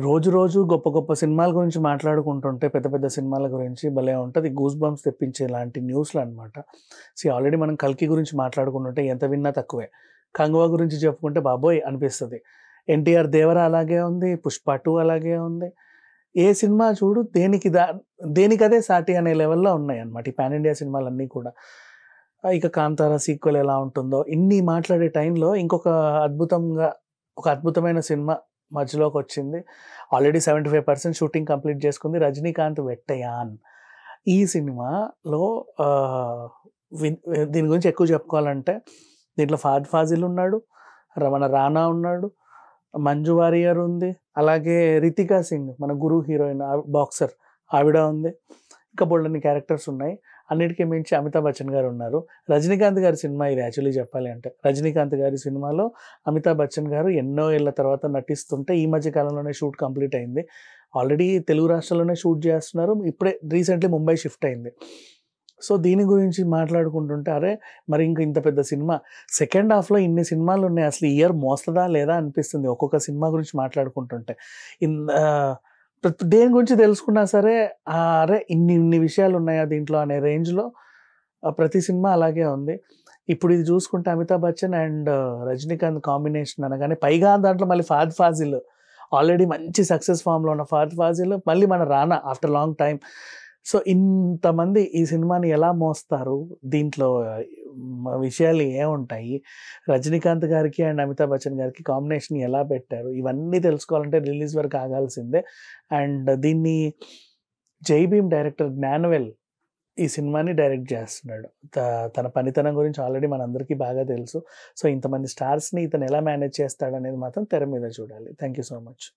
రోజు రోజు గొప్ప గొప్ప సినిమాల గురించి మాట్లాడుకుంటుంటే పెద్ద పెద్ద సినిమాల గురించి భలే ఉంటది. గూస్ బంప్స్ తెప్పించేలాంటి న్యూస్‌లనమాట. ఆల్రెడీ మనం 'కల్కి' గురించి మాట్లాడుకుంటుంటే ఎంత విన్నా తక్కువే. 'కంగువ' గురించి చెప్పుకుంటే బాబోయ్! అనిపిస్తది. 'ఎన్టీఆర్ దేవర' అలాగే ఉంది. 'పుష్ప 2' అలాగే ఉంది. ఏ సినిమా చూడు దేనికదే సాటి అనే లెవెల్‌లో ఉన్నాయన్నమాట. ఈ పాన్ ఇండియా సినిమాలన్నీ కూడా. ఇక 'కాంతార' సీక్వెల్ ఎలా ఉంటుందో ఇన్ని మాట్లాడే టైంలో ఒక అద్భుతమైన సినిమా మధ్యలోకొచ్చింది. ఆల్రెడీ 75% షూటింగ్ కంప్లీట్ చేసుకుంది. 'రజనీకాంత్ వెట్టయాన్.' ఈ సినిమాలో ఆహ్, దీని గురించి ఎక్కువ చెప్పుకోవాలంటే దీంట్లో 'ఫహద్ ఫాజిల్' ఉన్నాడు. మన 'రానా' ఉన్నాడు. 'మంజు వారియర్' ఉంది. అలాగే 'రితికా సింగ్' మన 'గురు' హీరోయిన్ బాక్సర్ ఆవిడ ఉంది. ఇంకా బోలెడన్ని క్యారెక్టర్స్ ఉన్నాయి. అన్నిటికి మించి 'అమితాబ్ బచ్చన్' గారు ఉన్నారు. 'రజనీకాంత్' గారి సినిమా ఇది యాక్చువల్లీ చెప్పాలి అంటే. 'రజనీకాంత్' గారి సినిమాలో 'అమితాబ్ బచ్చన్' గారు ఎన్నో ఏళ్ల తర్వాత నటిస్తుంటే ఈ మధ్య కాలంలోనే షూట్ కంప్లీట్ అయింది. ఆల్రెడీ తెలుగు రాష్ట్రాల్లోనే షూట్ చేస్తున్నారు. ఇప్పుడే రీసెంట్‌లీ ముంబై షిఫ్ట్ అయింది. దీని గురించి మాట్లాడుకుంటుంటే అరే! మరి ఇంక ఇంత పెద్ద సినిమా సెకండ్ హాఫ్‌లో ఇన్ని సినిమాలున్నాయి. అసలు ఈ ఇయర్ మోస్తదా లేదా అనిపిస్తుంది. ఒక్కొక్క సినిమా గురించి మాట్లాడుకుంటుంటే. ఇన్ ఆహ్, దేని గురించి తెలుసుకున్నా సరే అరే! ఇన్ని ఇన్ని విషయాలున్నాయా దీంట్లో అనే రేంజ్‌లో ప్రతి సినిమా అలాగే ఉంది. ఇప్పుడు ఇది చూసుకుంటే 'అమితాబ్ బచ్చన్' అండ్ 'రజనీకాంత్' కాంబినేషన్ అనగానే పైగా దాంట్లో మళ్ళీ 'ఫహద్ ఫాజిల్' ఆల్రెడీ మంచి సక్సెస్ ఫామ్‌లో ఉన్న 'ఫహద్ ఫాజిల్' మళ్ళీ మన 'రానా' ఆఫ్టర్ లాంగ్ టైమ్. ఇంతమంది ఈ సినిమాని ఎలా మోస్తారు? దీంట్లో విషయాలు ఏముంటాయి? 'రజనీకాంత్' గారికి అండ్ 'అమితాబ్ బచ్చన్' గారికి కాంబినేషన్ ఎలా పెట్టారు? ఇవన్నీ తెలుసుకోవాలంటే రిలీజ్ వరకు ఆగాల్సిందే. అండ్ దీన్ని 'జై భీమ్' డైరెక్టర్ 'జ్ఞానవేల్' ఈ సినిమాని డైరెక్ట్ చేస్తున్నాడు. తన పనితనం గురించి ఆల్రెడీ మనందరికీ బాగా తెలుసు. ఇంతమంది స్టార్స్‌ని ఇతను ఎలా మేనేజ్ చేస్తాడనేది మాత్రం తెర మీద చూడాలి. Thank you so much.